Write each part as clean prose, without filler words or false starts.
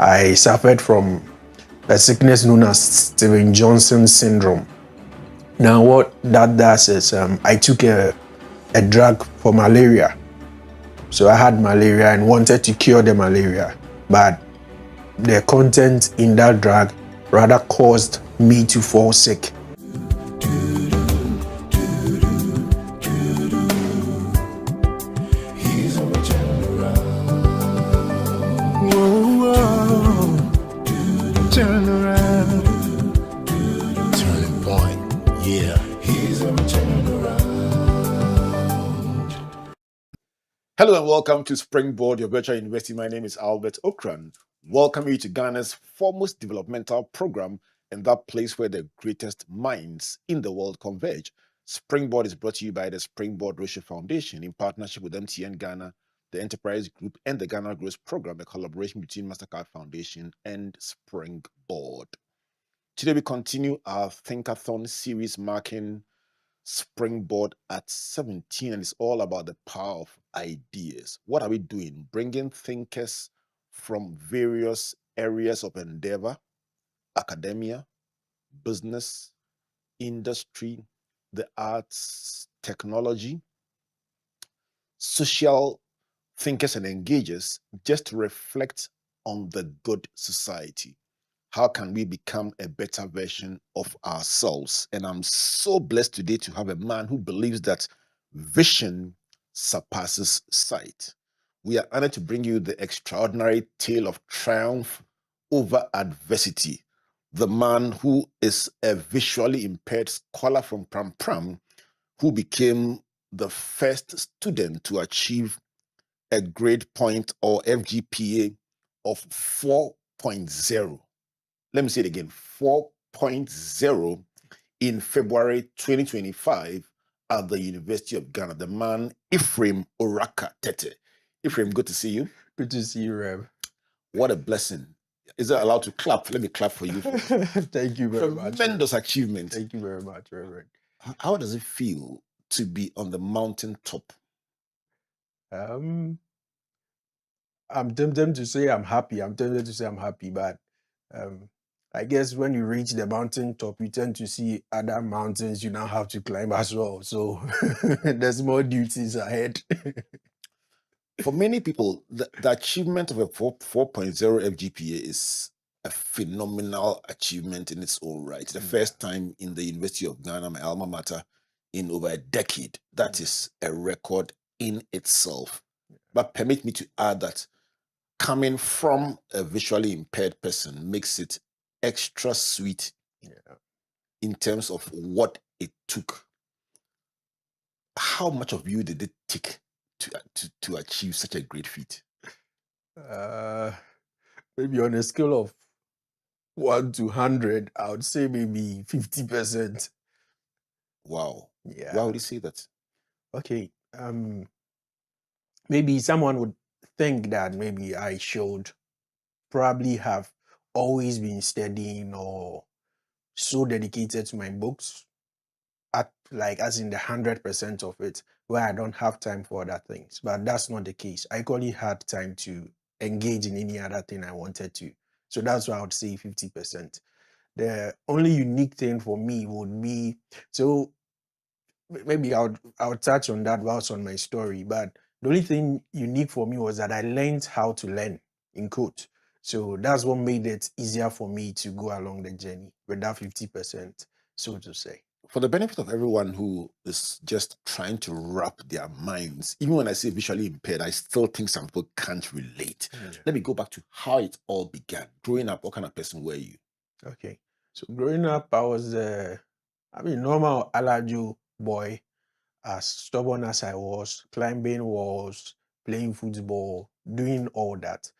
I suffered from a sickness known as Steven Johnson syndrome. Now, what that does is I took a drug for malaria. So I had malaria and wanted to cure the malaria, but the content in that drug rather caused me to fall sick. Turn around. Turning point. Yeah. He's a turnaround. Hello and welcome to Springboard, your virtual university. My name is Albert Okran. Welcome you to Ghana's foremost developmental program and that place where the greatest minds in the world converge. Springboard is brought to you by the Springboard Rocher Foundation in partnership with MTN Ghana, the Enterprise Group, and the Ghana Growth Program, a collaboration between Mastercard Foundation and Springboard. Today we continue our Thinkathon series marking Springboard at 17, and it's all about the power of ideas. What are we doing? Bringing thinkers from various areas of endeavor, academia, business, industry, the arts, technology, social thinkers and engagers, just to reflect on the good society. How can we become a better version of ourselves? And I'm so blessed today to have a man who believes that vision surpasses sight. We are honored to bring you the extraordinary tale of triumph over adversity. The man who is a visually impaired scholar from Pram Pram, who became the first student to achieve a grade point or FGPA of 4.0. Let me say it again, 4.0 in February 2025 at the University of Ghana. The man, Ephraim Oracca-Tetteh. Ephraim, good to see you. Good to see you, Rev. What a blessing. Is that allowed to clap? Let me clap for you. Thank you very much. Tremendous achievement. Thank you very much, Reverend. How does it feel to be on the mountain top? I'm tempted to say I'm happy. But I guess when you reach the mountain top, you tend to see other mountains you now have to climb as well. So there's more duties ahead. For many people, the achievement of a 4.0 FGPA is a phenomenal achievement in its own right. The first time in the University of Ghana, my alma mater, in over a decade. That is a record in itself. But permit me to add that coming from a visually impaired person makes it extra sweet in terms of what it took. How much of you did it take to achieve such a great feat? Maybe on a scale of 1 to 100, I would say maybe 50%. Wow. Yeah. Why would you say that? Okay. Maybe someone would think that maybe I should probably have always been studying or so dedicated to my books as in the 100% of it, where I don't have time for other things. But that's not the case. I equally had time to engage in any other thing I wanted to. So that's why I would say 50%. The only unique thing for me would be, so maybe I would touch on that whilst on my story, but the only thing unique for me was that I learned how to learn, in quote. So that's what made it easier for me to go along the journey with that 50%, so to say. For the benefit of everyone who is just trying to wrap their minds, even when I say visually impaired, I still think some people can't relate. Let me go back to how it all began. Growing up, what kind of person were you? Okay. So growing up, I was normal Alajo boy, as stubborn as I was, climbing walls, playing football, doing all that.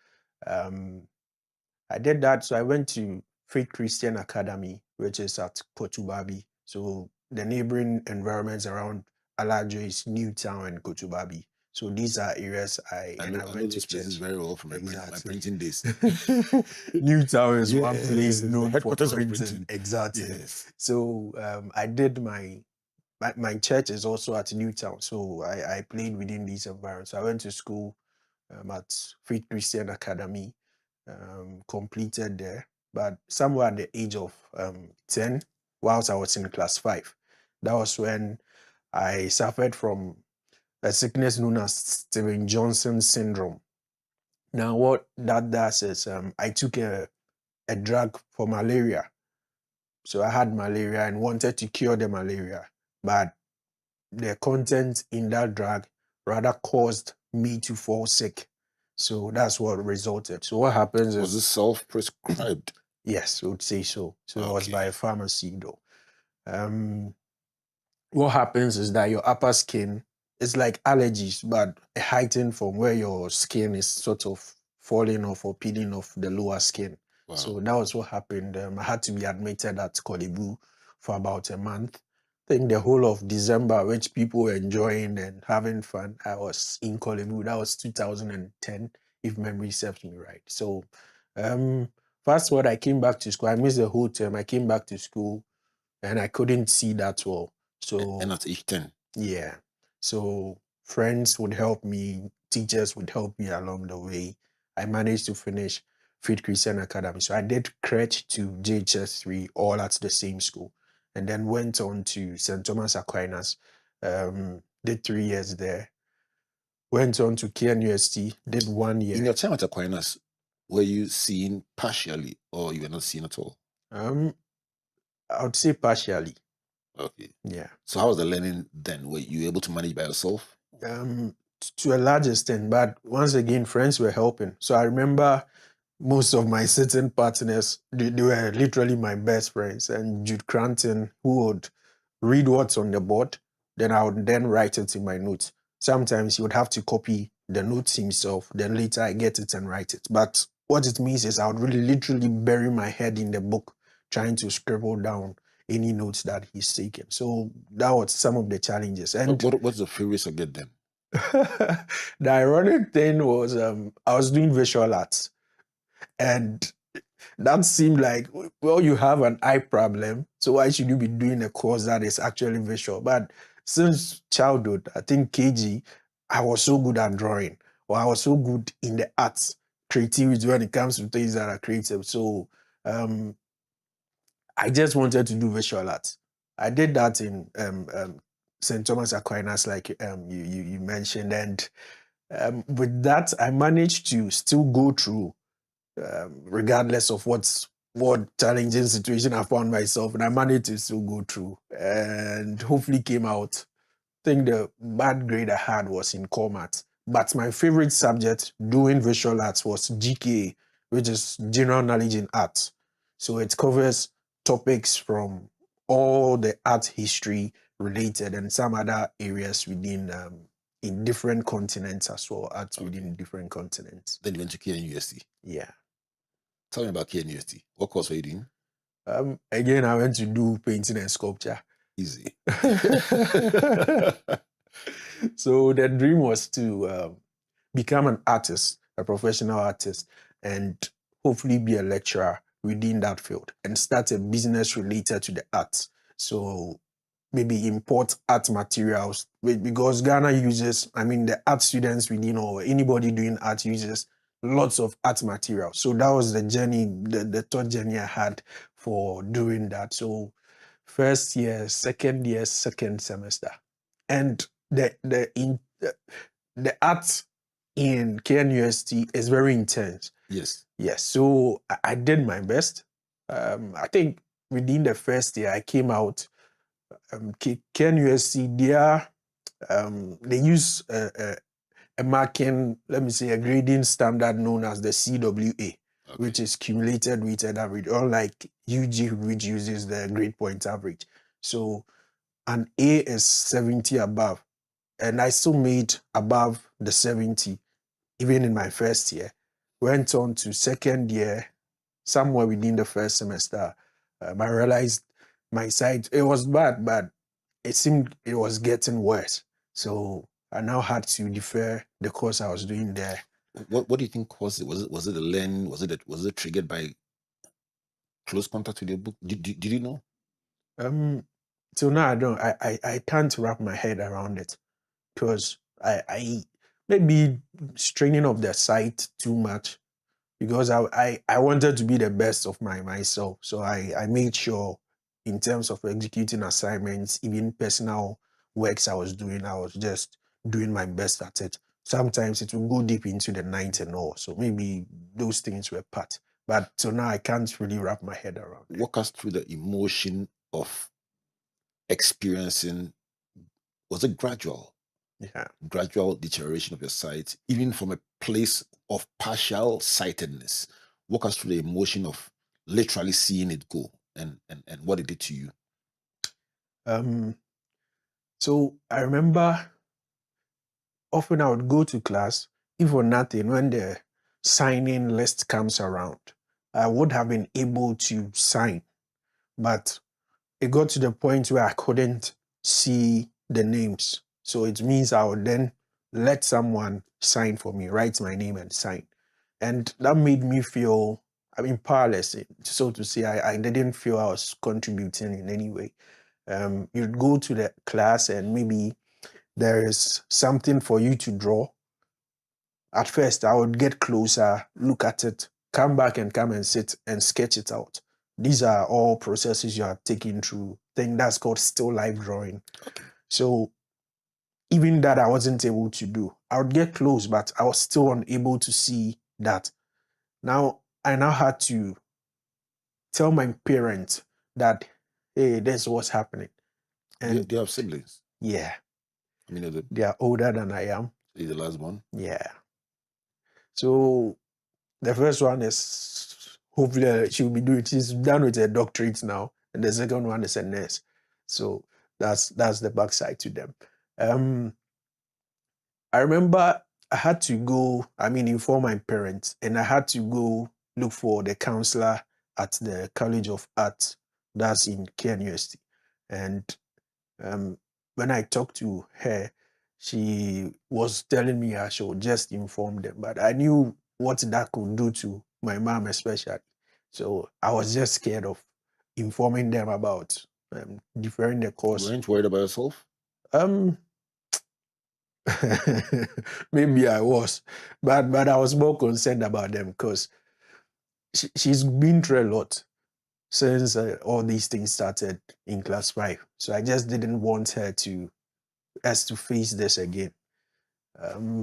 I did that, so I went to Faith Christian Academy, which is at Kotubabi. So the neighboring environments around Alajo is Newtown and Kotubabi. So these are areas I know went those to places very well from my printing days. Newtown is one place known for printing. Printing. Exactly. Yes. So I did my church is also at Newtown. So I played within these environments. So I went to school at Faith Christian Academy. completed there. But somewhere at the age of 10, whilst I was in class 5, that was when I suffered from a sickness known as Steven Johnson syndrome. Now, what that does is I took a drug for malaria. So I had malaria and wanted to cure the malaria, but the content in that drug rather caused me to fall sick. So that's what resulted. So what happens Was it is, self-prescribed? yes, I would say so. So it was Okay. by a pharmacy though. What happens is that your upper skin is like allergies, but a heightened from where your skin is sort of falling off or peeling off the lower skin. Wow. So that was what happened. I had to be admitted at Kolebu for about a month. I think the whole of December, which people were enjoying and having fun, I was in Kolebu. That was 2010, if memory serves me right. So fast forward, I came back to school. I missed the whole term. I came back to school and I couldn't see that well. So And at age 10. yeah. So friends would help me, teachers would help me along the way. I managed to finish Faith Christian Academy. So I did crèche to JHS3 all at the same school, and then went on to St. Thomas Aquinas. Did 3 years there. Went on to KNUST, did 1 year. In your time at Aquinas, were you seeing partially or you were not seeing at all? I would say partially. Okay. Yeah. So how was the learning then? Were you able to manage by yourself? To a large extent, but once again, friends were helping. So I remember most of my sitting partners, they were literally my best friends. And Jude Cranton, who would read what's on the board, then I would then write it in my notes. Sometimes he would have to copy the notes himself, then later I get it and write it. But what it means is I would really literally bury my head in the book trying to scribble down any notes that he's taken. So that was some of the challenges. And what's the favorite subject then? the ironic thing was I was doing visual arts, and that seemed like, well, you have an eye problem, so why should you be doing a course that is actually visual? But since childhood, I think KG, I was so good at drawing, or I was so good in the arts, creativity when it comes to things that are creative. So I just wanted to do visual arts. I did that in St. Thomas Aquinas, like you mentioned, and with that, I managed to still go through, regardless of what challenging situation I found myself, and I managed to still go through, and hopefully came out. I think the bad grade I had was in core maths, but my favorite subject doing visual arts was GKA, which is General Knowledge in Arts. So it covers topics from all the art history related and some other areas within in different continents as well, arts within different continents. Then you went to KNUST. Yeah. Tell me about KNUST. What course were you doing? Again, I went to do painting and sculpture. Easy. So the dream was to become an artist, a professional artist, and hopefully be a lecturer within that field and start a business related to the arts. So maybe import art materials, because Ghana uses, the art students within or anybody doing art uses lots of art materials. So that was the journey, the third journey I had for doing that. So first year, second year, second semester. And the art in KNUST is very intense. Yes. Yes. So I did my best. I think within the first year I came out. KNUST, they use a marking, let me say, a grading standard known as the CWA, which is cumulated weighted average, unlike UG, which uses the grade point average. So an A is 70 above, and I still made above the 70, even in my first year. Went on to second year, somewhere within the first semester. I realized my sight, it was bad, but it seemed it was getting worse. So I now had to defer the course I was doing there. What do you think caused it? Was it the learning? Was it triggered by close contact with your book? Did you know? Till now I can't wrap my head around it, because I maybe straining of the sight too much, because I wanted to be the best of myself. So I made sure in terms of executing assignments, even personal works I was doing, I was just doing my best at it. Sometimes it will go deep into the night and all. So maybe those things were part. But so now I can't really wrap my head around it. Walk us through the emotion of experiencing, was it Yeah. gradual deterioration of your sight, even from a place of partial sightedness? Walk us through the emotion of literally seeing it go and what it did to you. Um so I remember often I would go to class, if for nothing, when the signing list comes around, I would have been able to sign, but it got to the point where I couldn't see the names. So it means I would then let someone sign for me, write my name and sign. And that made me feel, I mean, powerless, so to say. I didn't feel I was contributing in any way. You'd go to the class and maybe there is something for you to draw. At first, I would get closer, look at it, come back and come and sit and sketch it out. These are all processes you are taking through. I think that's called still life drawing. Okay. So even that I wasn't able to do. I would get close, but I was still unable to see that. Now I now had to tell my parents that, hey, this is what's happening. And Do you have siblings? yeah, I mean, they are older than I am. you're the last one. Yeah. So the first one is hopefully she'll be doing. She's done with her doctorate now, and the second one is a nurse. So that's the backside to them. Um, I remember I had to go. I mean, inform my parents, and I had to go look for the counselor at the College of Arts. That's in KNUST, and um, when I talked to her, she was telling me I should just inform them. But I knew what that could do to my mom, especially. So I was just scared of informing them about deferring the You course. weren't worried about yourself? Um, maybe I was, but I was more concerned about them because she's been through a lot since all these things started in class 5. So I just didn't want her to us to face this again.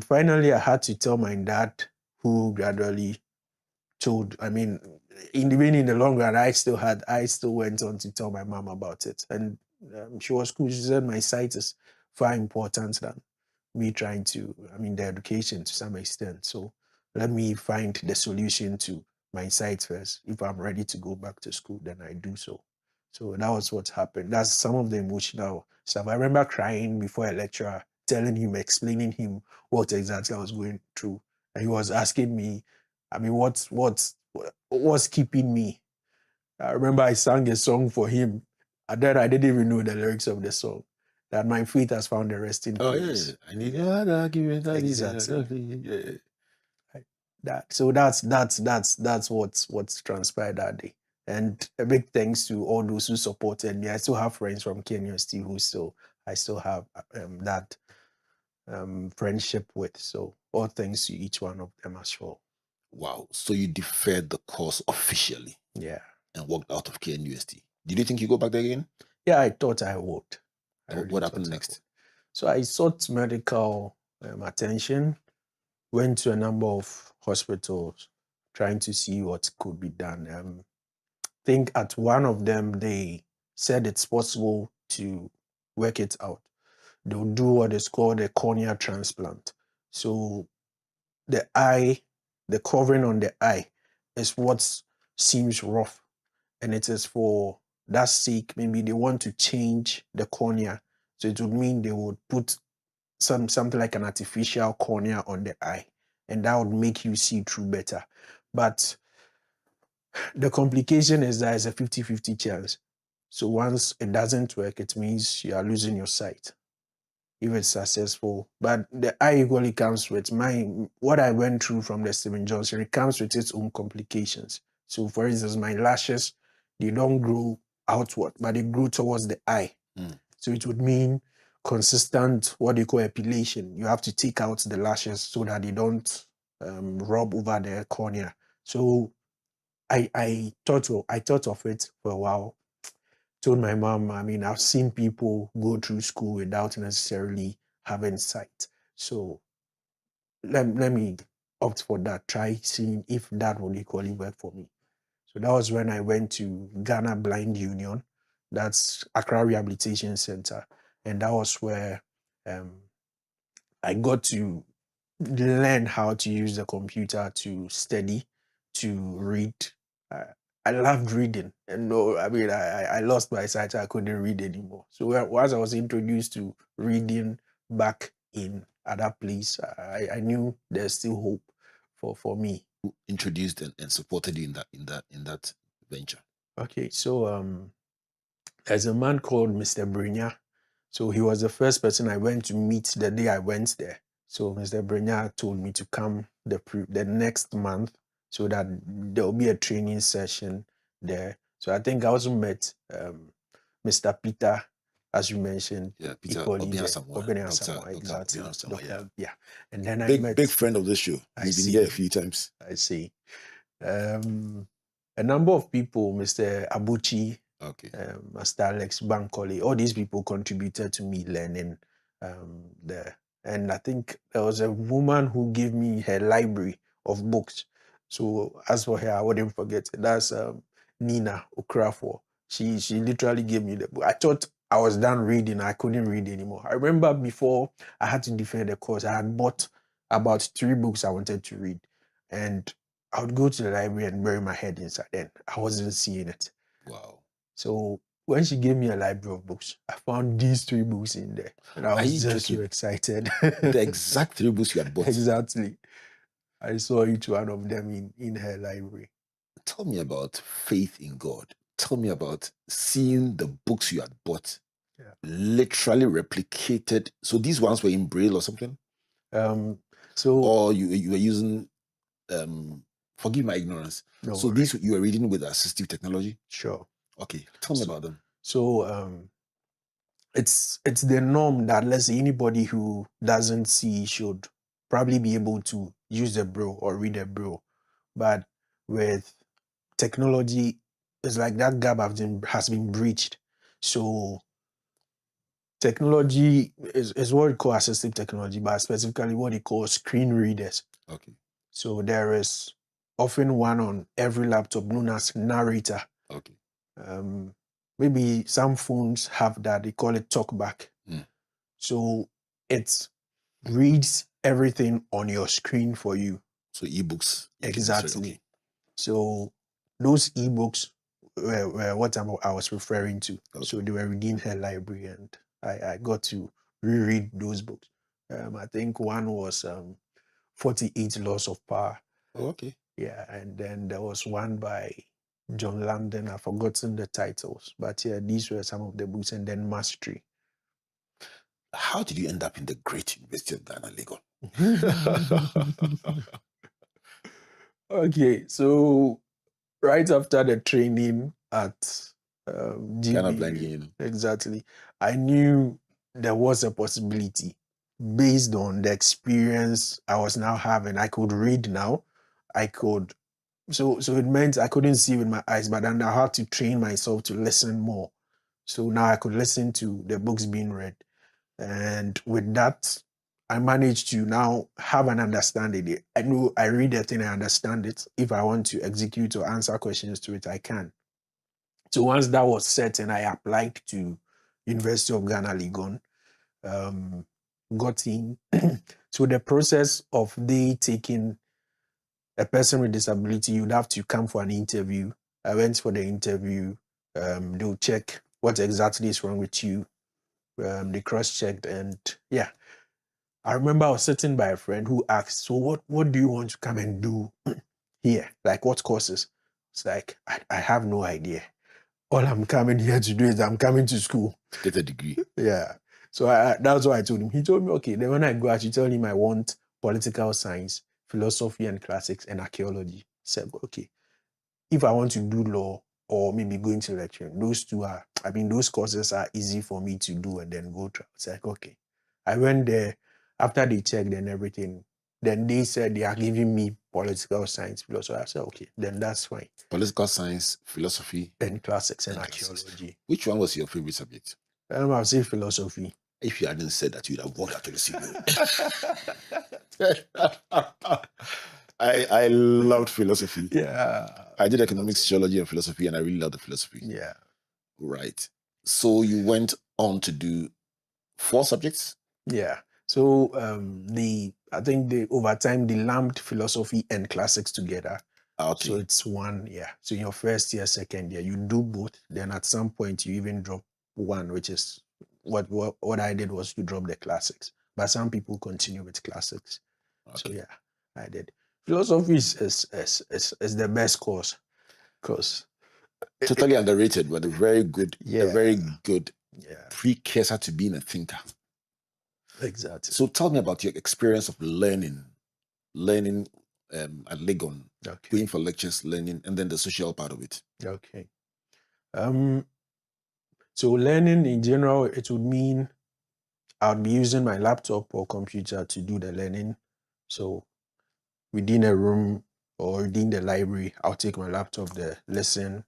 Finally, I had to tell my dad, who gradually told. I mean, even in the long run, I still went on to tell my mom about it, and she was cool. She said my sight is far important than me trying to. I mean, the education to some extent. So let me find the solution to my sight first. If I'm ready to go back to school, then I do so. So that was what happened. That's some of the emotional stuff. I remember crying before a lecturer, telling him, explaining him what exactly I was going through, and he was asking me, I mean, what's keeping me? I remember I sang a song for him, and then I didn't even know the lyrics of the song. That my faith has found a resting Oh yeah, place. I need an argument. I need Exactly. yeah. Right. That's what's transpired that day. And a big thanks to all those who supported me. I still have friends from KNUST who still I still have that friendship with. So all thanks to each one of them as well. Wow. So you deferred the course officially Yeah. and walked out of KNUST. Did you think you go back there again? Yeah, I thought I would. I And really what happened thought I would. next? So I sought medical attention, went to a number of hospitals trying to see what could be done. Think at one of them, they said it's possible to work it out. They'll do what is called a cornea transplant. So the eye, the covering on the eye is what seems rough. And it is for that sake, maybe they want to change the cornea. So it would mean they would put something like an artificial cornea on the eye, and that would make you see through better. But the complication is that it's a 50-50 chance. So once it doesn't work, it means you are losing your sight if it's successful. But the eye equally comes with what I went through from the Steven Johnson, it comes with its own complications. So for instance, my lashes, they don't grow outward, but they grow towards the eye. So it would mean consistent, what they call epilation. You have to take out the lashes so that they don't rub over the cornea. So I thought of it for a while. Told my mom, I mean, I've seen people go through school without necessarily having sight. So let me opt for that. Try seeing if that will equally work for me. So that was when I went to Ghana Blind Union. That's Accra Rehabilitation Center. And that was where um, I got to learn how to use the computer to study, to read. Uh, I loved reading, and no, I mean, I lost my sight. I couldn't read anymore. So once I was introduced to reading back in at that place, I knew there's still hope for me. Who introduced and supported you in that venture? Okay, so there's a man called Mr. Brinya. So he was the first person I went to meet the day I went there. So Mr. Brinya told me to come the next month so that there will be a training session there. So I think I also met Mr. Peter, as you mentioned, Yeah, Peter equally Obian there. Samoa, Obiang Doctor Samoa, Obian exactly. Samoa. Yeah, Dr. Yeah. And then I big met, friend of the show. I He's been here a see, few times. I see. A number of people, Mr. Abuchi, Okay. Master Alex Bankole, all these people contributed to me learning there. And I think there was a woman who gave me her library of books. So as for her, I wouldn't forget it. That's Nina Okrafo. She literally gave me the book. I thought I was done reading. I couldn't read anymore. I remember before I had to defend the course, I had bought about 3 books I wanted to read. And I would go to the library and bury my head inside. And I wasn't seeing it. Wow. So when she gave me a library of books, I found these 3 books in there. And I Are was you just so joking? excited. The exact 3 books you had bought. Exactly. I saw each one of them in her library. Tell me about faith in God. Tell me about seeing the books you had bought Yeah. literally replicated. So these ones were in Braille or something? So Or you were using forgive my ignorance. no So worry. these you were reading with assistive technology? Sure. Okay. Tell me about them. So it's the norm that, let's say, anybody who doesn't see should probably be able to use a braille or read a braille. But with technology, it's like that gap has been breached. So technology is what we call assistive technology, but specifically what they call screen readers. Okay. So there is often one on every laptop known as narrator. Okay. Maybe some phones have that, they call it talkback. Mm. So it reads everything on your screen for you. So ebooks. Exactly. Okay. So those ebooks were what I was referring to. Okay. So they were within her library, and I got to reread those books. I think one was 48 Laws of Power. Oh, okay. Yeah, and then there was one by John Lambden. I've forgotten the titles, but yeah, these were some of the books, and then Mastery. How did you end up in the great University of Ghana, Legon? Okay, so right after the training at Ghana GB, Blind Union. exactly, I knew there was a possibility based on the experience I was now having. I could read now. I could, so it meant I couldn't see with my eyes, but then I had to train myself to listen more. So now I could listen to the books being read. And with that, I managed to now have an understanding. I know I read a thing, I understand it. If I want to execute or answer questions to it, I can. So once that was set and I applied to University of Ghana, Legon, got in. So the process of they taking a person with disability, you'd have to come for an interview. I went for the interview. They'll check what exactly is wrong with you. They cross-checked, and yeah, I remember I was sitting by a friend who asked, so what do you want to come and do here? Like, what courses? It's like, I have no idea. All I'm coming here to do is I'm coming to school. Get a degree. Yeah. So that's what I told him. He told me, okay, then when I go out, you tell him I want political science, philosophy and classics, and archaeology. I said, okay, if I want to do law or maybe go into lecturing, those courses are easy for me to do and then go through. It's like, okay. I went there after they checked and everything. Then they said they are giving me political science philosophy. I said, okay, then that's fine. Political science, philosophy, And classics and classics. archaeology. Which one was your favorite subject? I'll say philosophy. If you hadn't said that, you'd have walked out of the studio. I loved philosophy. Yeah. I did economics, sociology, and philosophy, and I really loved the philosophy. Yeah. Right. So you went on to do 4 subjects? Yeah. So I think over time they lumped philosophy and classics together. Okay. So it's one, yeah. So in your first year, second year, you do both. Then at some point you even drop one, which is what I did was to drop the classics. But some people continue with classics. Okay. So yeah, I did. Philosophy is the best course because Totally underrated, but a very good yeah, precursor to being a thinker. Exactly. So tell me about your experience of learning at Legon, going for lectures, learning, and then the social part of it. Okay. So learning in general, it would mean I would be using my laptop or computer to do the learning. So within a room or within the library, I'll take my laptop there, listen.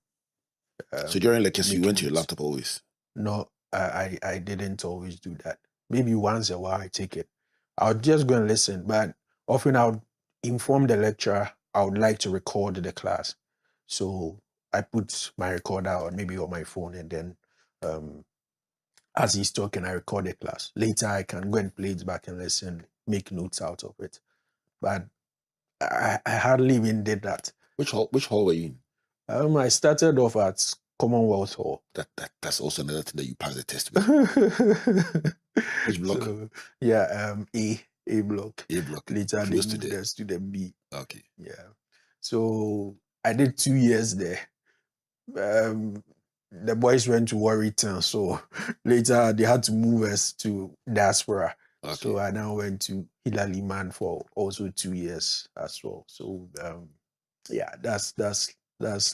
So during lectures, you went to your notes. laptop always? No, I didn't always do that. Maybe once a while I take it. I'll just go and listen, but often I'll inform the lecturer I would like to record the class. So I put my recorder on maybe on my phone, and then as he's talking, I record the class. Later I can go and play it back and listen, make notes out of it. But I hardly even did that. Which hall were you in? I started off at Commonwealth Hall. That's also another thing that you pass the test with. Which block? So, yeah, A block. A block. Later Close they to moved us to the B. Okay. Yeah. So I did 2 years there. The boys went to Warrington, so later they had to move us to diaspora. Okay. So I now went to Hillary Man for also 2 years as well. So yeah, that's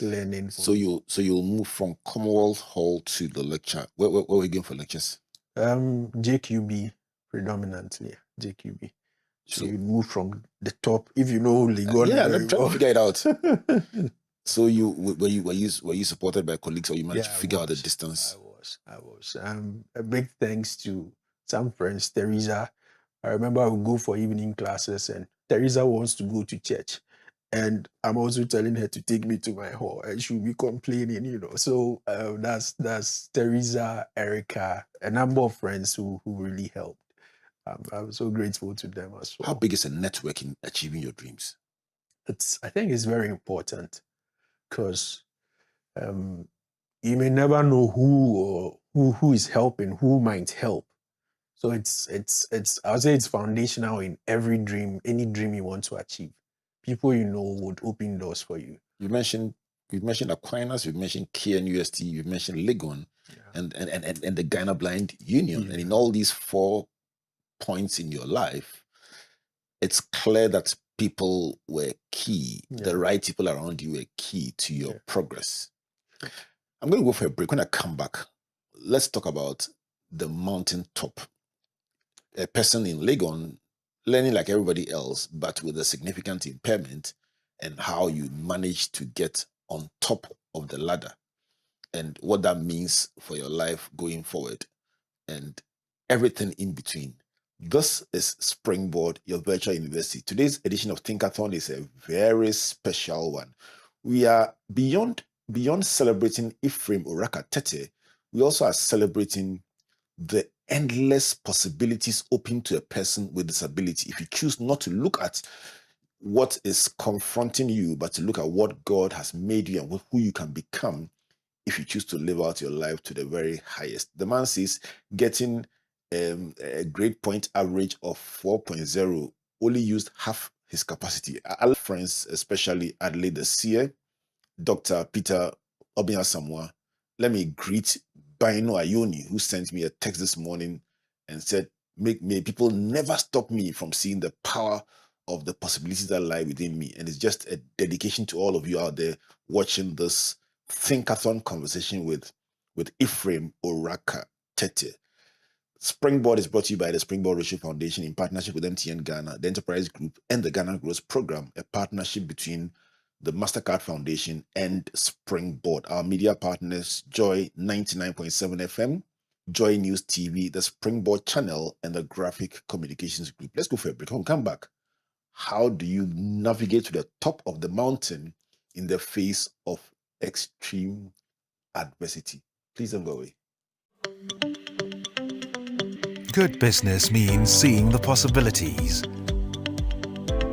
learning. So you'll move from Commonwealth Hall to the lecture. Where were you going for lectures? JQB predominantly. JQB. So you move from the top, if you know Legon. Yeah, I'm trying to figure it out. So were you supported by colleagues, or you managed to figure out the distance? I was. A big thanks to some friends, Teresa. I remember I would go for evening classes, and Teresa wants to go to church. And I'm also telling her to take me to my hall, and she'll be complaining, So that's Teresa, Erica, a number of friends who really helped. I'm so grateful to them as well. How big is a network in achieving your dreams? I think it's very important because you may never know who is helping, who might help. So it's I would say it's foundational in every dream, any dream you want to achieve. People would open doors for you. We've mentioned Aquinas, we've mentioned KNUST, you've mentioned Legon, and the Ghana Blind Union. And in all these 4 points in your life, it's clear that people were key. The right people around you were key to your progress. I'm going to go for a break. When I come back, let's talk about the mountaintop. A person in Legon learning like everybody else, but with a significant impairment, and how you manage to get on top of the ladder, and what that means for your life going forward, and everything in between. This is Springboard, your virtual university. Today's edition of Thinkathon is a very special one. We are beyond celebrating Ephraim Oracca-Tetteh. We also are celebrating the endless possibilities open to a person with disability. If you choose not to look at what is confronting you, but to look at what God has made you and who you can become, if you choose to live out your life to the very highest. The man says getting a grade point average of 4.0 only used half his capacity. Our friends, especially Adelaide the Seer, Dr. Peter Obiasamoah, let me greet Bino Ayoni, who sent me a text this morning and said, may people never stop me from seeing the power of the possibilities that lie within me. And it's just a dedication to all of you out there watching this Thinkathon conversation with Ephraim Oracca-Tetteh. Springboard is brought to you by the Springboard Ratio Foundation in partnership with MTN Ghana, the Enterprise Group, and the Ghana Growth Program, a partnership between the MasterCard Foundation and Springboard. Our media partners, Joy 99.7 FM, Joy News TV, the Springboard channel, and the Graphic Communications Group. Let's go for a break. When we come back, how do you navigate to the top of the mountain in the face of extreme adversity? Please don't go away. Good business means seeing the possibilities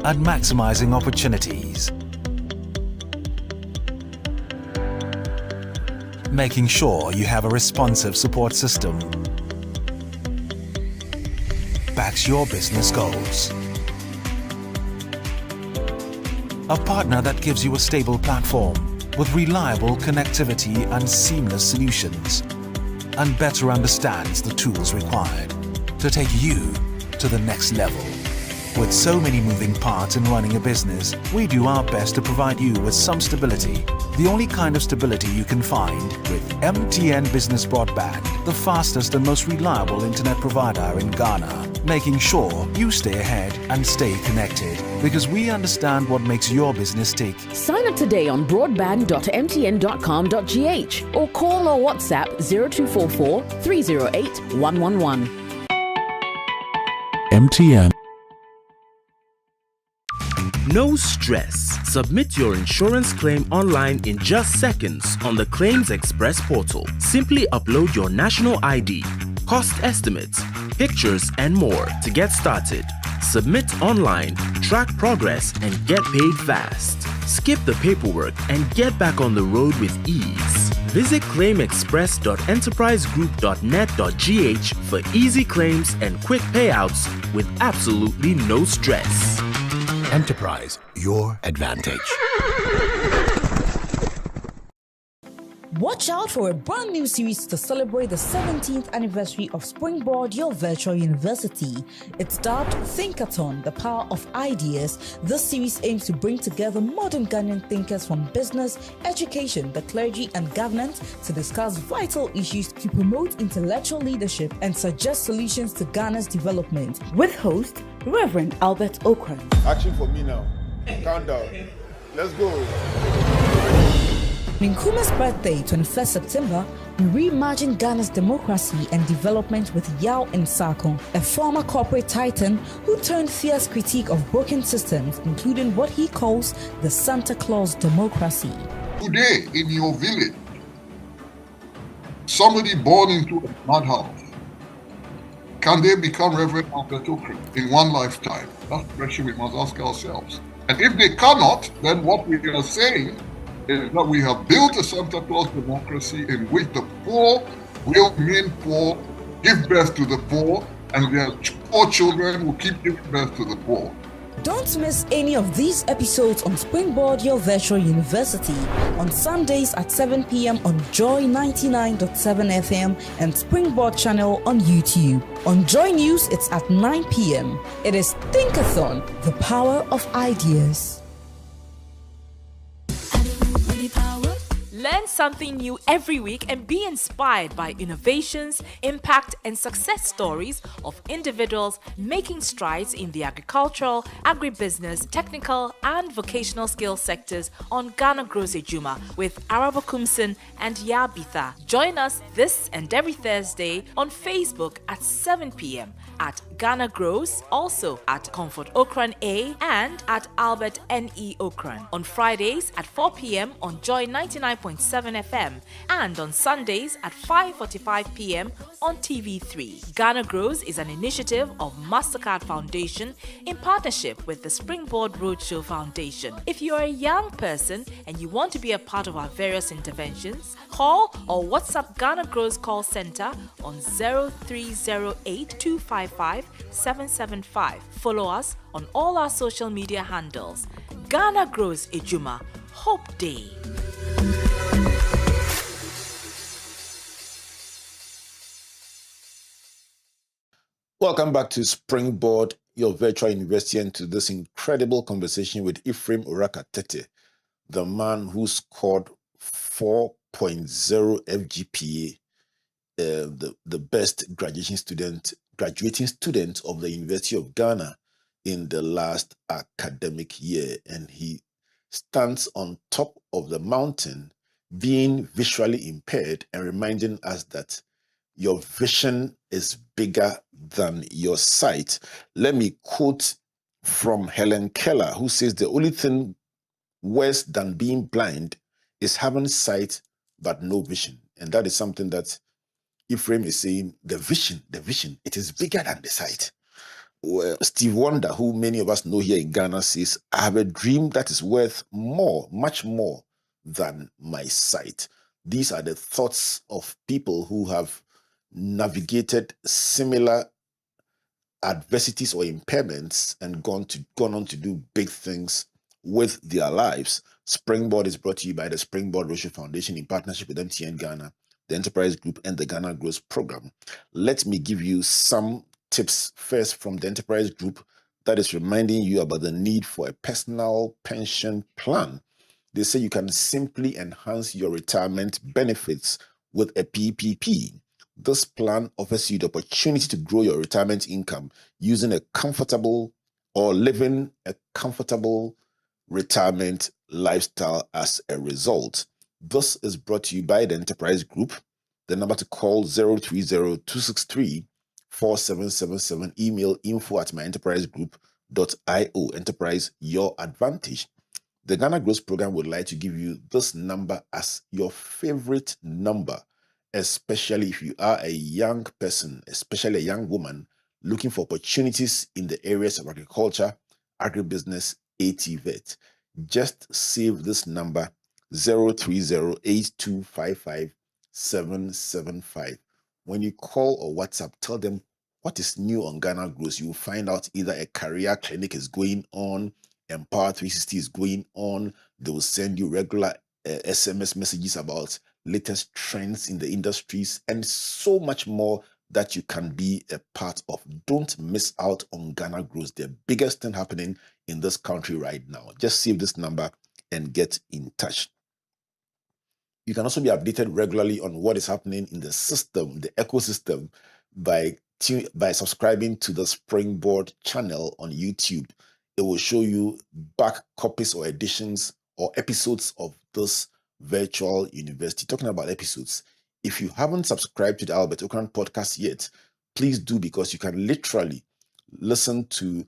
and maximizing opportunities. Making sure you have a responsive support system backs your business goals. A partner that gives you a stable platform with reliable connectivity and seamless solutions, and better understands the tools required to take you to the next level. With so many moving parts in running a business, we do our best to provide you with some stability. The only kind of stability you can find with MTN Business Broadband, the fastest and most reliable internet provider in Ghana, making sure you stay ahead and stay connected, because we understand what makes your business tick. Sign up today on broadband.mtn.com.gh or call or WhatsApp 0244 308 111. MTN. No stress. Submit your insurance claim online in just seconds on the Claims Express portal. Simply upload your national ID, cost estimates, pictures, and more to get started. Submit online, track progress, and get paid fast. Skip the paperwork and get back on the road with ease. Visit claimexpress.enterprisegroup.net.gh for easy claims and quick payouts with absolutely no stress. Enterprise, your advantage. Watch out for a brand new series to celebrate the 17th anniversary of Springboard, your virtual university. It's dubbed Thinkathon, the power of ideas. This series aims to bring together modern Ghanaian thinkers from business, education, the clergy, and governance to discuss vital issues to promote intellectual leadership and suggest solutions to Ghana's development. With host Reverend Albert Okran. Action for me now. Countdown. Let's go. On Nkrumah's birthday, 21st September, we reimagine Ghana's democracy and development with Yao Nsako, a former corporate titan who turned fierce critique of broken systems, including what he calls the Santa Claus democracy. Today, in your village, somebody born into a madhouse, can they become Reverend Albert Okran in one lifetime? That's the question we must ask ourselves. And if they cannot, then what we are saying is that we have built a Santa Claus democracy in which the poor will remain poor, give birth to the poor, and their poor children will keep giving birth to the poor. Don't miss any of these episodes on Springboard, your virtual university, on Sundays at 7 p.m. on Joy 99.7 FM and Springboard channel on YouTube. On Joy News, it's at 9 p.m. It is Thinkathon, the power of ideas. Learn something new every week and be inspired by innovations, impact, and success stories of individuals making strides in the agricultural, agribusiness, technical, and vocational skill sectors on Ghana Grows Ejuma with Araba Kumsin and Yabitha. Join us this and every Thursday on Facebook at 7 p.m. at Ghana Grows, also at Comfort Okran A and at Albert N.E. Okran. On Fridays at 4 p.m. on Joy 99.7 FM and on Sundays at 5:45 p.m. on TV3. Ghana Grows is an initiative of MasterCard Foundation in partnership with the Springboard Roadshow Foundation. If you are a young person and you want to be a part of our various interventions, call or WhatsApp Ghana Grows call center on 0308 255 775. Follow us on all our social media handles. Ghana Grows Ejuma. Hope Day. Welcome back to Springboard, your virtual university, and to this incredible conversation with Ephraim Oracca-Tetteh, the man who scored 4.0 FGPA the best graduating student of the University of Ghana in the last academic year, and he stands on top of the mountain, being visually impaired and reminding us that your vision is bigger than your sight. Let me quote from Helen Keller, who says the only thing worse than being blind is having sight but no vision. And that is something that Ephraim is saying, the vision, it is bigger than the sight. Well, Steve Wonder, who many of us know here in Ghana, says, I have a dream that is worth more, much more than my sight. These are the thoughts of people who have navigated similar adversities or impairments and gone on to do big things with their lives. Springboard is brought to you by the Springboard Roadshow Foundation in partnership with MTN Ghana, the Enterprise Group, and the Ghana Growth Program. Let me give you some tips first from the Enterprise Group that is reminding you about the need for a personal pension plan. They say you can simply enhance your retirement benefits with a PPP. This plan offers you the opportunity to grow your retirement income using living a comfortable retirement lifestyle as a result. This is brought to you by the Enterprise Group. The number to call 030-263-4777. Email info@myenterprisegroup.io. Enterprise, your advantage. The Ghana Growth Program would like to give you this number as your favorite number, especially if you are a young person, especially a young woman, looking for opportunities in the areas of agriculture, agribusiness, ATVET. Just save this number, 030-8255-775. When you call or WhatsApp, tell them what is new on Ghana Growth. You will find out either a career clinic is going on, Empower 360 is going on. They will send you regular SMS messages about latest trends in the industries and so much more that you can be a part of. Don't miss out on Ghana Growth, the biggest thing happening in this country right now. Just save this number and get in touch. You can also be updated regularly on what is happening in the system, the ecosystem, by subscribing to the Springboard channel on YouTube. It will show you back copies or editions or episodes of this virtual university. Talking about episodes, if you haven't subscribed to the Albert Okran podcast yet, please do, because you can literally listen to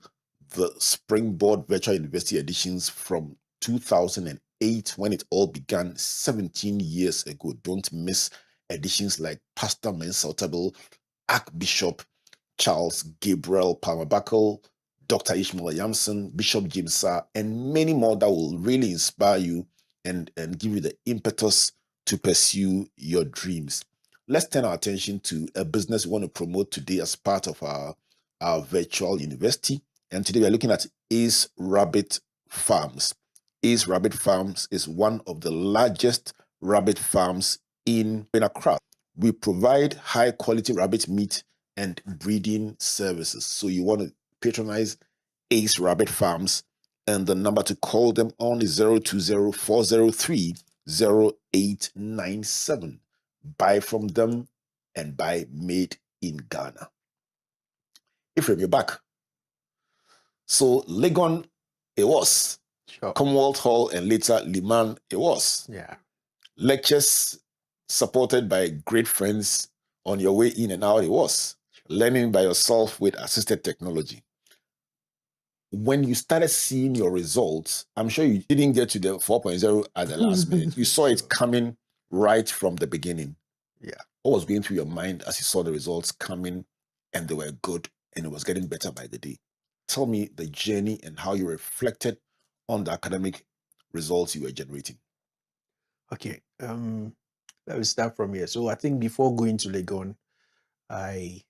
the Springboard virtual university editions from 2008 when it all began 17 years ago. Don't miss editions like Pastor Mensaltable, Archbishop Charles Gabriel Palmer-Buckle, Dr. Ishmael Yamson, Bishop James Sarr, and many more that will really inspire you and give you the impetus to pursue your dreams. Let's turn our attention to a business we want to promote today as part of our virtual university. And today we are looking at Ace Rabbit Farms. Ace Rabbit Farms is one of the largest rabbit farms in Accra. We provide high quality rabbit meat and breeding services. So you want to patronize Ace Rabbit Farms, and the number to call them on is 020-403-0897. Buy from them and buy made in Ghana. Ephraim, you're back. So Legon, it was. Sure. Commonwealth Hall and later Liman, it was. Yeah. Lectures supported by great friends on your way in and out, it was. Learning by yourself with assisted technology. When you started seeing your results, I'm sure you didn't get to the 4.0 at the last minute. You saw it coming right from the beginning. Yeah. What was going through your mind as you saw the results coming and they were good and it was getting better by the day? Tell me the journey and how you reflected on the academic results you were generating. Okay. Let me start from here. So I think before going to Legon, I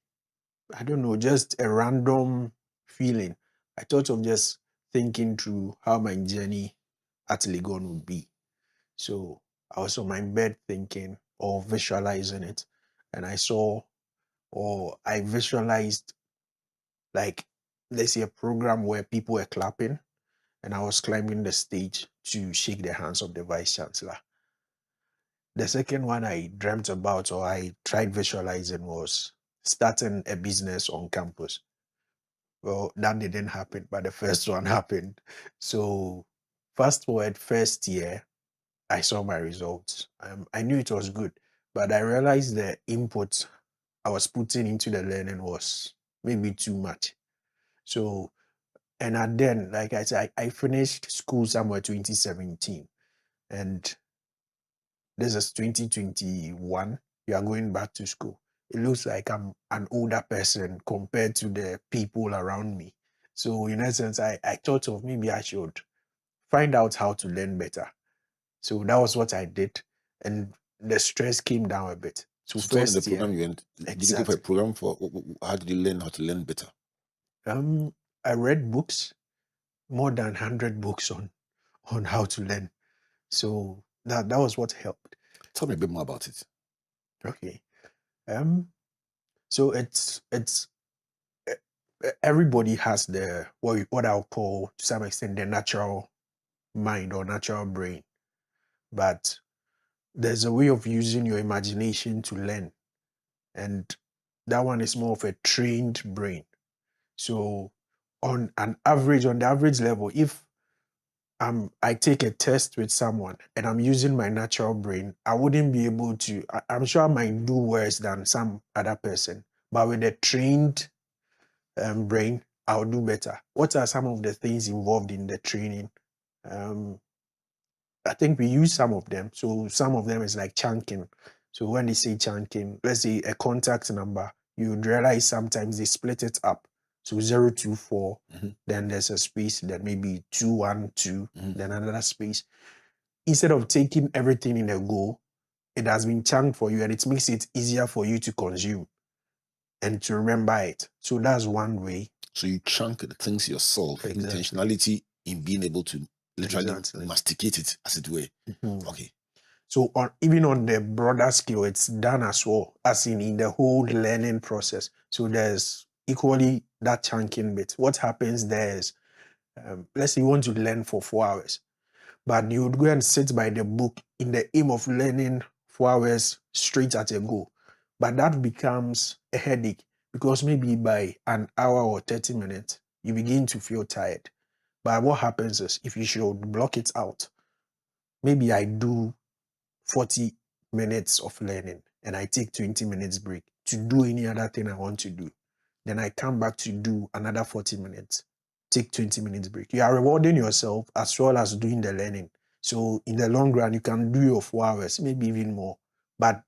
don't know, just a random feeling. I thought of just thinking through how my journey at Legon would be. So I was on my bed thinking or visualizing it, and I visualized, like, let's say a program where people were clapping and I was climbing the stage to shake the hands of the vice chancellor. The second one I dreamt about or I tried visualizing was starting a business on campus. Well, that didn't happen, but the first one happened. So fast forward first year, I saw my results. I knew it was good, but I realized the input I was putting into the learning was maybe too much. So, and then, like I said, I finished school somewhere 2017, and this is 2021. You are going back to school. It looks like I'm an older person compared to the people around me. So, in essence, I thought of maybe I should find out how to learn better. So that was what I did, and the stress came down a bit. So So in the first year, program you went, did you go for a exactly. program for how did you learn how to learn better? I read books, more than 100 books on how to learn. So that was what helped. Tell me a bit more about it. Okay. So it's everybody has the what I'll call to some extent the natural mind or natural brain, but there's a way of using your imagination to learn, and that one is more of a trained brain. So on the average level, if I take a test with someone and I'm using my natural brain, I wouldn't be able to, I'm sure I might do worse than some other person, but with a trained brain, I'll do better. What are some of the things involved in the training? I think we use some of them. So some of them is like chunking. So when they say chunking, let's say a contact number, you would realize sometimes they split it up. So 024, then there's a space, then maybe 212, then another space. Instead of taking everything in a go, it has been chunked for you, and it makes it easier for you to consume and to remember it. So that's one way. So you chunk the things yourself, Exactly. intentionality in being able to literally Exactly. masticate it, as it were. Okay. So even on the broader scale, it's done as well, as in the whole learning process. So there's equally that chunking bit. What happens there is, let's say you want to learn for 4 hours, but you would go and sit by the book in the aim of learning 4 hours straight at a go. But that becomes a headache because maybe by an hour or 30 minutes, you begin to feel tired. But what happens is, if you should block it out, maybe I do 40 minutes of learning and I take 20 minutes break to do any other thing I want to do. Then I come back to do another 40 minutes, take 20 minutes break. You are rewarding yourself as well as doing the learning. So in the long run, you can do your 4 hours, maybe even more, but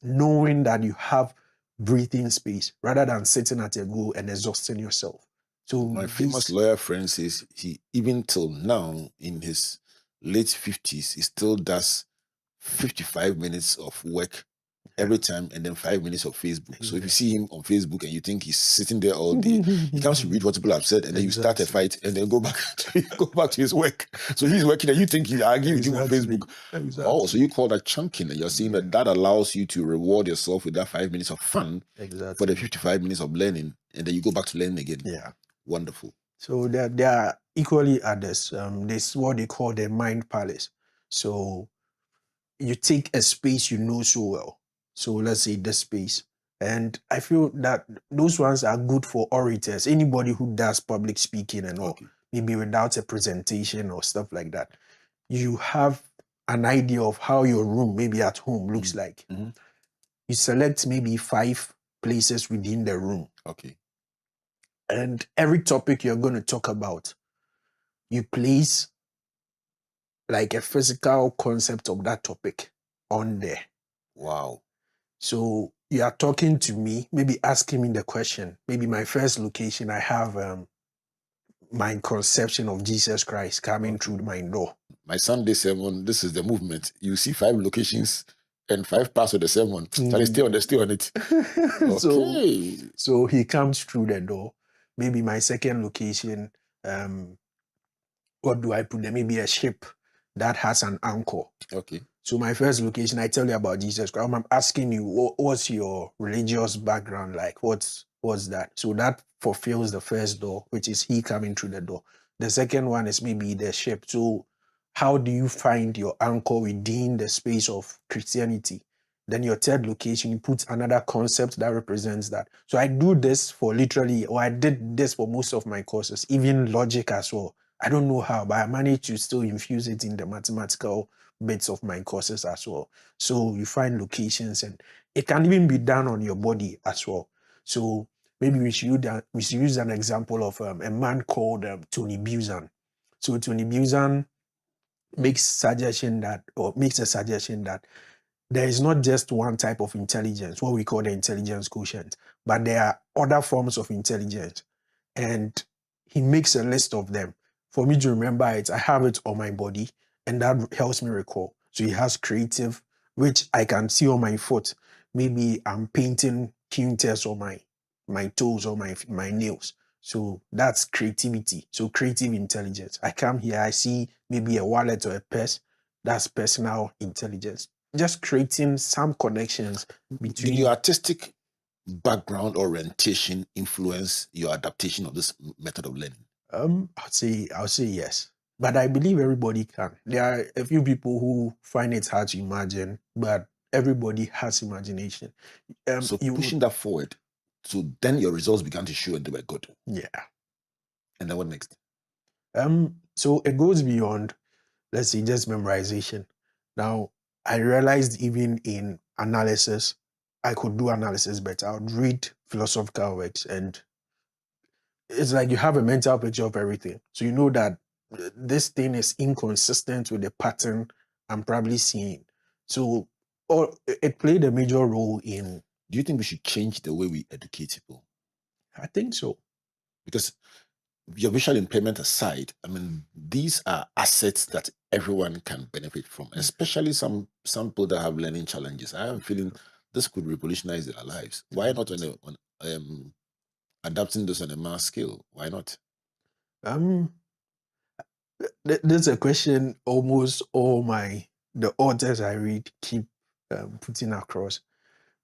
knowing that you have breathing space rather than sitting at a go and exhausting yourself. So my famous lawyer friend says he, even till now in his late 50s, he still does 55 minutes of work every time and then 5 minutes of Facebook. So if you see him on Facebook and you think he's sitting there all day, he comes to read what people have said and then you start a fight and then go back to his work. So he's working and you think he's arguing with you on Facebook. Oh, so you call that chunking, and you're saying that allows you to reward yourself with that 5 minutes of fun for the 55 minutes of learning, and then you go back to learning again. Yeah. Wonderful. So there are equally others. This is what they call the mind palace. So you take a space you know so well. So let's say this space. And I feel that those ones are good for orators, anybody who does public speaking and all, maybe without a presentation or stuff like that. You have an idea of how your room, maybe at home, looks like. You select maybe 5 places within the room. Okay. And every topic you're going to talk about, you place like a physical concept of that topic on there. Wow. So you are talking to me, maybe asking me the question. Maybe my first location, I have my conception of Jesus Christ coming through my door. My Sunday sermon, this is the movement. You see 5 locations and 5 parts of the sermon. Stay on it. Okay. So he comes through the door. Maybe my second location, what do I put there? Maybe a ship that has an anchor. Okay. So my first location, I tell you about Jesus Christ. I'm asking you, what's your religious background like? What's that? So that fulfills the first door, which is he coming through the door. The second one is maybe the ship. So how do you find your anchor within the space of Christianity? Then your third location, you put another concept that represents that. So I do this for literally, or I did this for most of my courses, even logic as well. I don't know how, but I managed to still infuse it in the mathematical bits of my courses as well. So you find locations, and it can even be done on your body as well. So maybe we should use an example of a man called Tony Buzan. So Tony Buzan makes a suggestion that there is not just one type of intelligence, what we call the intelligence quotient, but there are other forms of intelligence. And he makes a list of them. For me to remember it, I have it on my body, and that helps me recall. So he has creative, which I can see on my foot. Maybe I'm painting counters on my toes or my nails. So that's creativity. So creative intelligence. I come here, I see maybe a wallet or a purse. That's personal intelligence. Just creating some connections between. Did your artistic background orientation influence your adaptation of this method of learning? I'll say yes. But I believe everybody can. There are a few people who find it hard to imagine, but everybody has imagination. So pushing that forward, so then your results began to show and they were good. Yeah. And then what next? So it goes beyond, let's say, just memorization. Now, I realized even in analysis, I could do analysis better. I would read philosophical works, and it's like you have a mental picture of everything. So you know that this thing is inconsistent with the pattern I'm probably seeing. So it played a major role in. Do you think we should change the way we educate people? I think so. Because your visual impairment aside, I mean, these are assets that everyone can benefit from, especially some people that have learning challenges. I have a feeling this could revolutionize their lives. Why not on adapting this on a mass scale? Why not? There's a question almost all the authors I read keep putting across,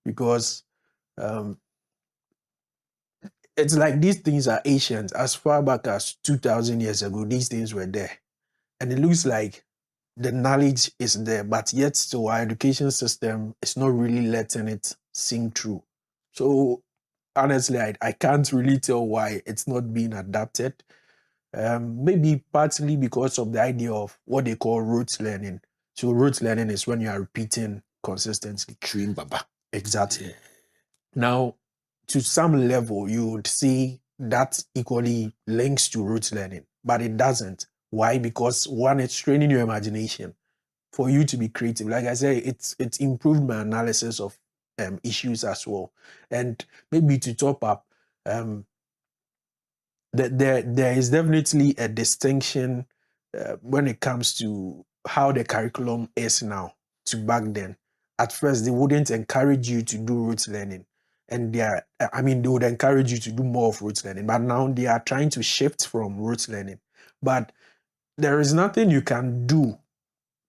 because it's like these things are ancient. As far back as 2,000 years ago, these things were there. And it looks like the knowledge is there, but yet still our education system is not really letting it sink through. So honestly, I can't really tell why it's not being adapted. Maybe partly because of the idea of what they call rote learning. So rote learning is when you are repeating consistently. Chewing baba. Exactly. Now, to some level, you would see that equally links to rote learning, but it doesn't. Why? Because one, it's training your imagination for you to be creative. Like I said, it's improved my analysis of issues as well. And maybe to top up, there is definitely a distinction when it comes to how the curriculum is now to back then. At first, they wouldn't encourage you to do rote learning. And they would encourage you to do more of rote learning. But now they are trying to shift from rote learning. But there is nothing you can do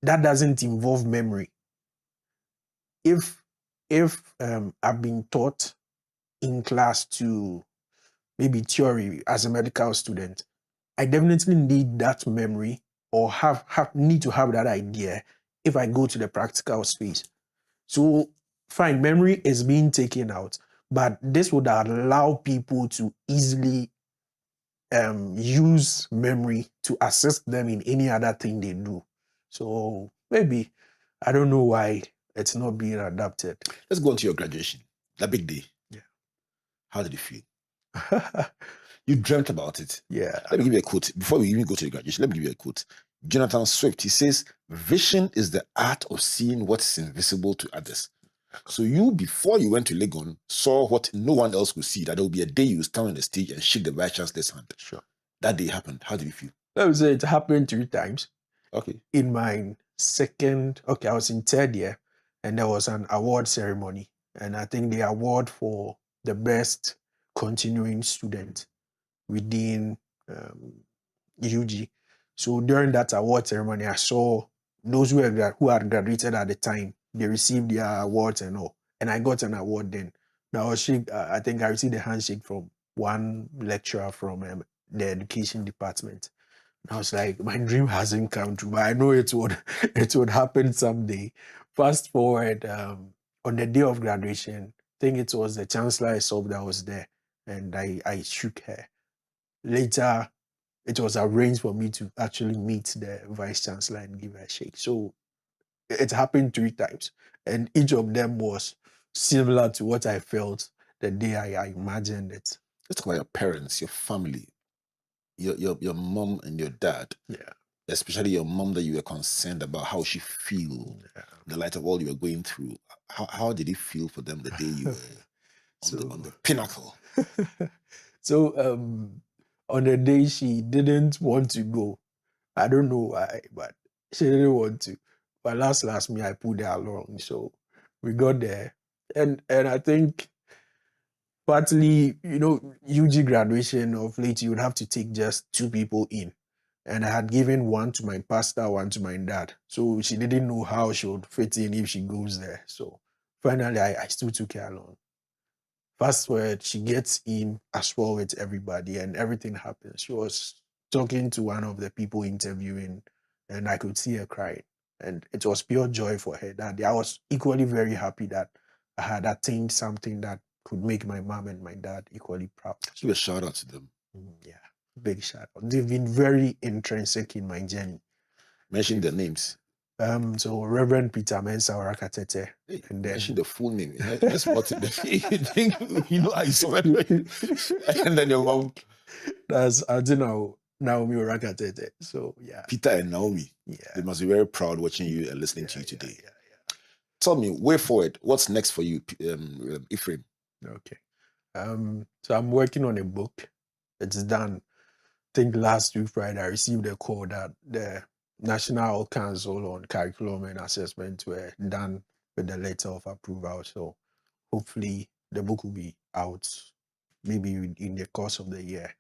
that doesn't involve memory. If I've been taught in class to maybe theory as a medical student, I definitely need that memory or need to have that idea if I go to the practical space. So fine, memory is being taken out, but this would allow people to easily use memory to assist them in any other thing they do. So maybe, I don't know why it's not being adapted. Let's go on to your graduation, that big day. Yeah. How did you feel? You dreamt about it. Yeah. Let me give you a quote. Before we even go to the graduation, let me give you a quote. Jonathan Swift, he says, vision is the art of seeing what's invisible to others. So you, before you went to Legon, saw what no one else could see, that there will be a day you stand on the stage and shake the vice chancellor's hand. Sure. That day happened. How did you feel? Let me say it happened 3 times. Okay. In my I was in 3rd year, and there was an award ceremony. And I think the award for the best continuing student within UG. So during that award ceremony, I saw those who had graduated at the time. They received their awards and all, and I got an award then. Now I think I received a handshake from one lecturer from the education department. I was like, my dream hasn't come true, but I know it would happen someday. Fast forward, on the day of graduation, I think it was the chancellor herself that was there, and I shook her. Later, it was arranged for me to actually meet the vice chancellor and give her a shake. So it happened 3 times, and each of them was similar to what I felt the day I imagined it. Let's talk about your parents, your family, your mom and your dad. Yeah. Especially your mom, that you were concerned about how she feel in the light of all you were going through. How did it feel for them the day you were on the pinnacle? So on the day she didn't want to go. I don't know why, but she didn't want to. But last me, I pulled her along. So we got there. And I think partly, UG graduation of late, you would have to take just 2 people in. And I had given one to my pastor, one to my dad. So she didn't know how she would fit in if she goes there. So finally, I still took her along. Fast forward, she gets in as well with everybody, and everything happens. She was talking to one of the people interviewing, and I could see her crying. And it was pure joy for her that day. I was equally very happy that I had attained something that could make my mom and my dad equally proud. Give a shout out to them. Yeah, big shout out. They've been very intrinsic in my journey. Mention their names. So Reverend Ephraim Ayeh Oracca-Tetteh, and then mention the full name. Let's what you think, I saw it. And then your mom. That's Naomi Oracca-Tetteh. So yeah. Peter and Naomi. Yeah. They must be very proud watching you and listening to you today. Yeah. Tell me, way forward, what's next for you, Ephraim? Okay. So I'm working on a book. It's done. I think last week Friday I received a call that the National Council on Curriculum and Assessment were done with the letter of approval. So hopefully the book will be out maybe in the course of the year.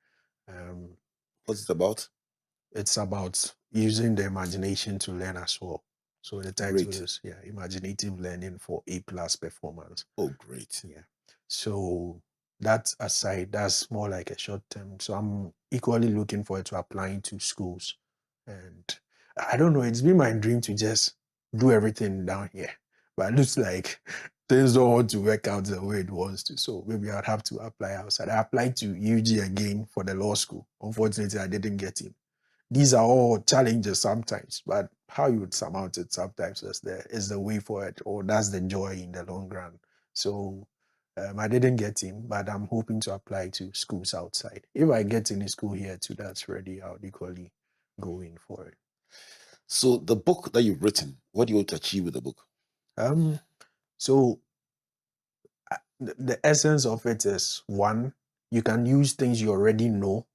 What's it about? It's about using the imagination to learn as well. So the title is Imaginative Learning for A+ Performance. Oh, great. Yeah. So that aside, that's more like a short term. So I'm equally looking forward to applying to schools. And I don't know, it's been my dream to just do everything down here. But it looks like things don't want to work out the way it wants to. So maybe I'd have to apply outside. I applied to UG again for the law school. Unfortunately, I didn't get in. These are all challenges sometimes, but how you would surmount it sometimes is the way forward, or that's the joy in the long run. So I didn't get in, but I'm hoping to apply to schools outside. If I get in a school here too, that's ready, I would equally go in for it. So the book that you've written, what do you want to achieve with the book? So the essence of it is, one, you can use things you already know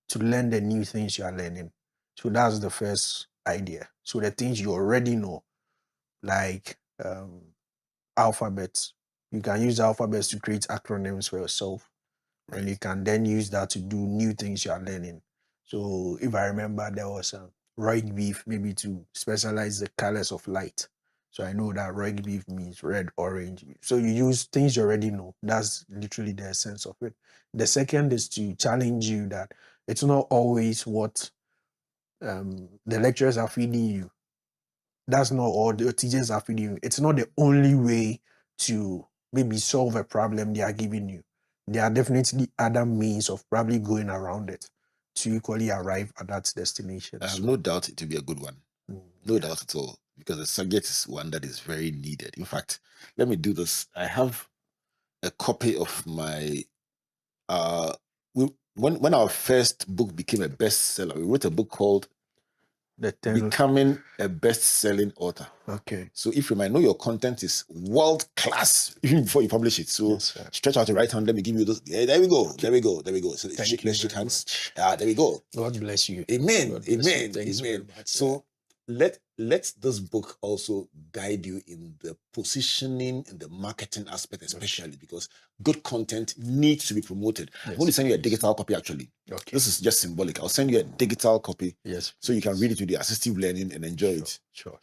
to learn the new things you are learning. So that's the first idea. So the things you already know, like alphabets, you can use alphabets to create acronyms for yourself. Right. And you can then use that to do new things you are learning. So if I remember, there was a roig beef, maybe to specialize the colors of light. So I know that roig beef means red, orange. So you use things you already know. That's literally the essence of it. The second is to challenge you that it's not always what the lecturers are feeding you. That's not all the teachers are feeding you. It's not the only way to maybe solve a problem they are giving you. There are definitely other means of probably going around it to equally arrive at that destination. I have no doubt it will be a good one. No doubt at all, because the subject is one that is very needed. In fact, let me do this. I have a copy of my when our first book became a bestseller, we wrote a book called Becoming a Best-Selling Author. Okay. So if you might know your content is world-class even before you publish it. So stretch out your right hand, let me give you those. Yeah, there we go. There we go. There we go. So let's shake hands. There we go. God bless you. Amen. Amen. Amen. So let this book also guide you in the positioning and the marketing aspect, especially because good content needs to be promoted. Yes. I'm going to send you a digital copy, actually. Okay. This is just symbolic. I'll send you a digital copy. Yes. So you can read it with the assistive learning and enjoy it. Sure.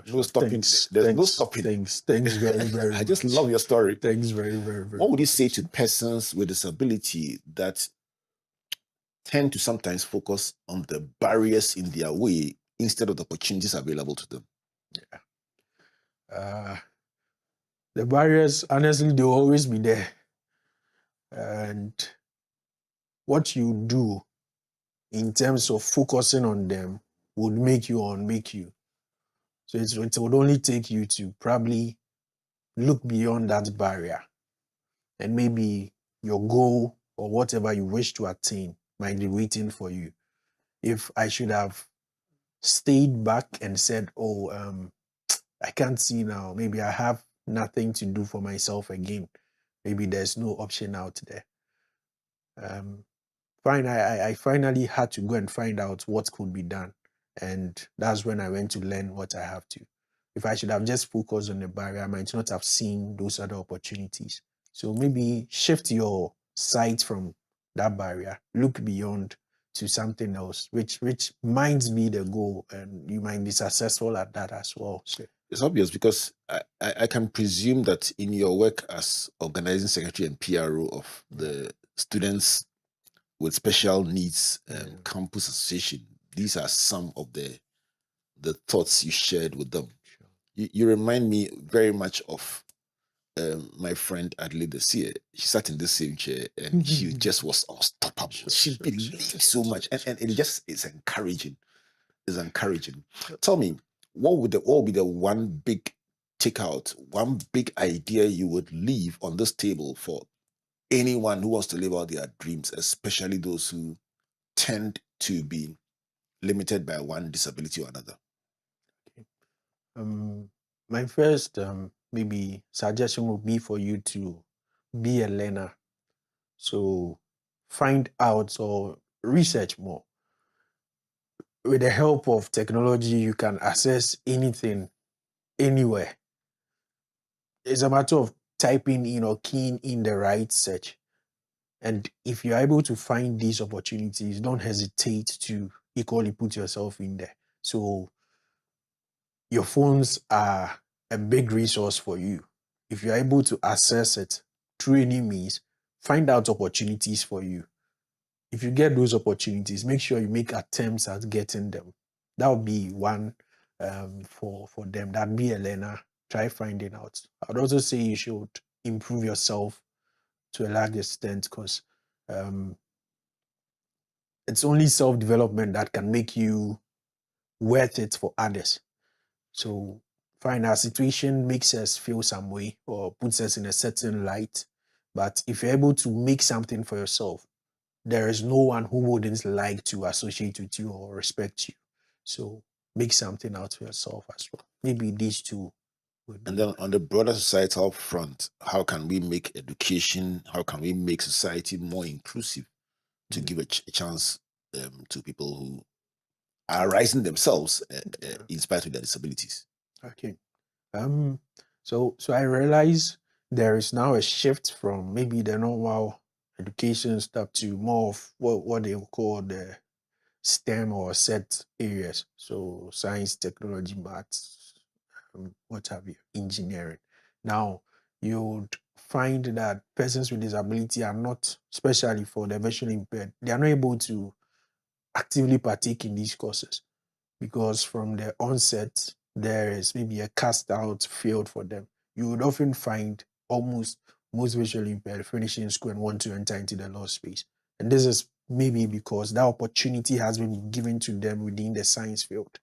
No stopping. There's no stopping. Thanks very, very I just love your story. Thanks very, very, very What would you say to persons with disability that tend to sometimes focus on the barriers in their way instead of the opportunities available to them. The barriers, honestly, they'll always be there. And what you do in terms of focusing on them would make you or unmake you. So it would only take you to probably look beyond that barrier, and maybe your goal or whatever you wish to attain might be waiting for you. If I should have stayed back and said, I can't see now, maybe I have nothing to do for myself again, maybe there's no option out there. I finally had to go and find out what could be done. And that's when I went to learn what I have to. If I should have just focused on the barrier, I might not have seen those other opportunities. So maybe shift your sight from that barrier, look beyond to something else, which might be the goal, and you might be successful at that as well. So it's obvious because I can presume that in your work as organizing secretary and PRO of the Students with Special Needs Campus Association, these are some of the thoughts you shared with them. sure. You remind me very much of my friend Adelaide this year. She sat in the same chair and she just was unstoppable. She believed so much, and it just is encouraging. It's encouraging. Tell me, what would be the one big takeout, one big idea you would leave on this table for anyone who wants to live out their dreams, especially those who tend to be limited by one disability or another? My first maybe suggestion would be for you to be a learner. So find out or research more. With the help of technology, you can access anything, anywhere. It's a matter of typing in or keying in the right search. And if you're able to find these opportunities, don't hesitate to equally put yourself in there. So your phones are a big resource for you. If you're able to access it through any means, find out opportunities for you. If you get those opportunities, make sure you make attempts at getting them. That would be one for them. That be a learner. Try finding out. I'd also say you should improve yourself to a large extent, because it's only self-development that can make you worth it for others. So find our situation makes us feel some way or puts us in a certain light. But if you're able to make something for yourself, there is no one who wouldn't like to associate with you or respect you. So make something out for yourself as well. Maybe these two would be. And then on the broader societal front, how can we make education, how can we make society more inclusive to give a chance to people who are rising themselves in spite of their disabilities? Okay. So I realize there is now a shift from maybe the normal education stuff to more of what they call the STEM or set areas. So science, technology, maths, what have you, engineering. Now, you would find that persons with disability are not, especially for the visually impaired, they are not able to actively partake in these courses, because from the onset, there is maybe a cast out field for them. You would often find almost most visually impaired finishing school and want to enter into the law space. And this is maybe because that opportunity has been given to them within the science field.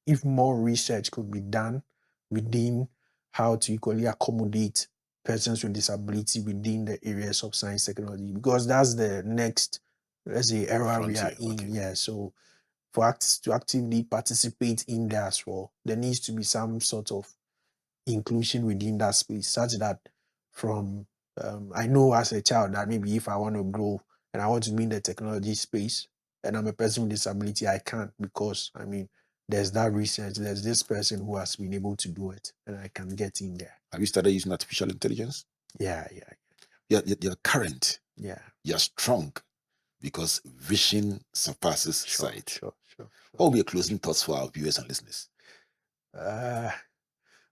If more research could be done within how to equally accommodate persons with disability within the areas of science technology, because that's the next, let's say, era we are in. Okay. Yeah. So for us to actively participate in there as well, there needs to be some sort of inclusion within that space, such that from I know as a child that maybe if I want to grow and I want to be in the technology space and I'm a person with disability, I can't, because I mean there's that research, there's this person who has been able to do it, and I can get in there. Have you started using artificial intelligence? Yeah. You're current. Yeah. You're strong, because vision surpasses sight. Sure. What will be your closing thoughts for our viewers and listeners?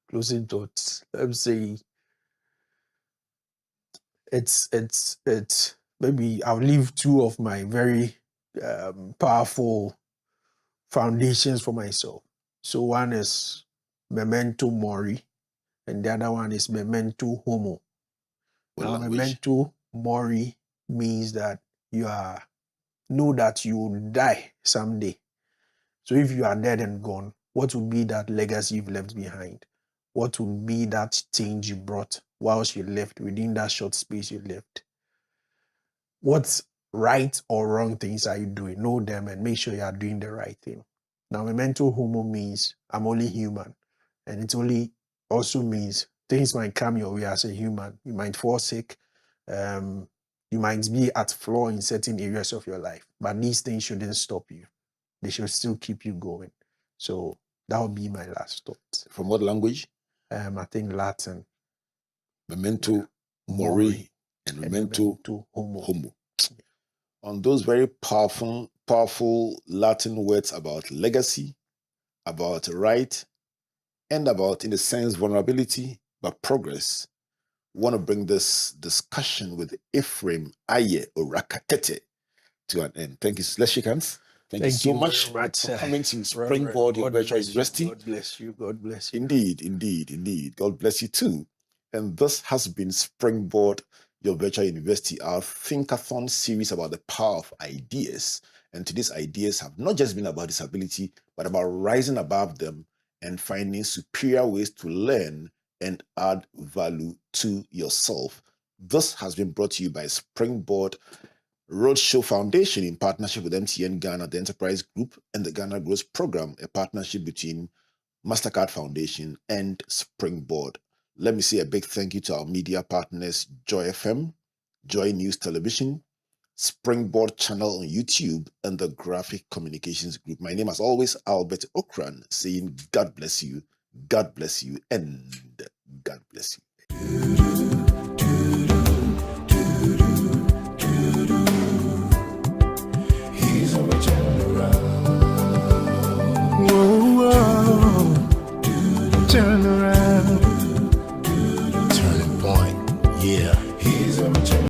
Closing thoughts. Let me say it's maybe I'll leave two of my very powerful foundations for myself. So one is memento mori, and the other one is memento homo. Now, memento mori means that know that you will die someday. So if you are dead and gone, what would be that legacy you've left behind? What would be that change you brought whilst you left within that short space you left? What's right or wrong things are you doing? Know them and make sure you are doing the right thing. Now, memento homo means I'm only human. And it only also means things might come your way as a human. You might fall sick. You might be at flaw in certain areas of your life. But these things shouldn't stop you. They should still keep you going. So that would be my last thought. From what language? I think Latin. Memento mori and memento homo. On those very powerful Latin words about legacy, about right, and about, in a sense, vulnerability, but progress, I want to bring this discussion with Ephraim Ayeh Oracca-Tetteh to an end. Thank you. Let's shake hands. Thank you so much for coming to Springboard Virtual University. God bless you. God bless you. Indeed. God bless you too. And this has been Springboard, your virtual university, our Thinkathon series about the power of ideas. And today's ideas have not just been about disability, but about rising above them and finding superior ways to learn and add value to yourself. This has been brought to you by Springboard Roadshow Foundation in partnership with MTN Ghana, the Enterprise Group, and the Ghana Growth Program, a partnership between MasterCard Foundation and Springboard. Let me say a big thank you to our media partners, Joy FM, Joy News Television, Springboard Channel on YouTube, and the Graphic Communications Group. My name, as always, Albert Okran, saying God bless you, and God bless you. Turn around. Turning point. Yeah.